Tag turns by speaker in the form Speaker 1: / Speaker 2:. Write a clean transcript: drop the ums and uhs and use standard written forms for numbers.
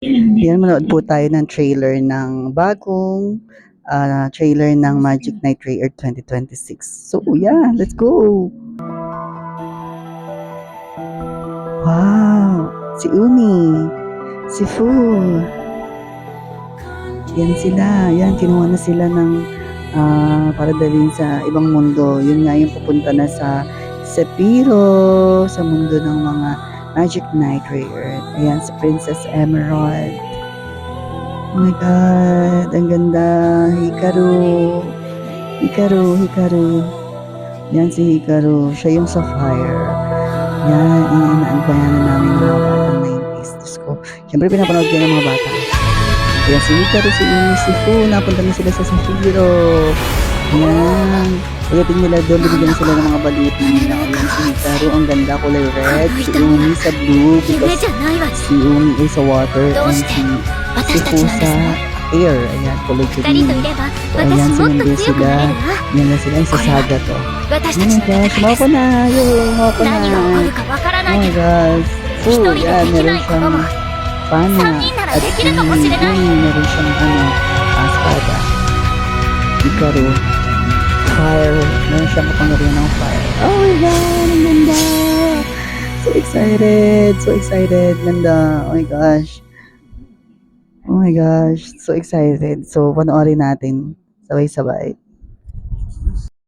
Speaker 1: Yan, manood po tayo ng trailer ng bagong trailer ng Magic Knight Rare 2026. So, yeah, let's go! Wow! Si Umi, si Fu. Yan sila. Yan, kinuha na sila ng para dalhin sa ibang mundo. Yun nga yung pupunta na sa Sepiro, sa mundo ng mga Magic Knight Rare. Ayan, si Princess Emerald. Oh my God, ang ganda. Hikaru. Hikaru. Yan si Hikaru. Siya yung Sapphire. Yan, inaanbayan na namin ng mga batang 90s. Diyos ko. Siyempre, pinapanood ko ng mga bata. Yan si Hikaru, si Umi, si Fu. Napunta na sila sa Sapphiro. Yan. Pagdating nila doon, binigyan sila ng mga baliti. Yan si Hikaru, ang ganda, kulay red. Si Umi sa blue, because si Umi ay sa water. And si Fu sa air. Ayan, kulay green. So, ayan, sinundo sila. Yan na sila, sa saga to. Oh my gosh, mako na. Yay, mako na. Oh my gosh. Fu, yan, meron siyang pana. At si Umi, meron siyang espada. Hikaru, fire. Meron siyang kapangyarihan ng fire. Oh my God, ang ganda. So excited. Ganda. Oh my gosh. Oh my gosh, so excited. So, panoorin natin sabay-sabay.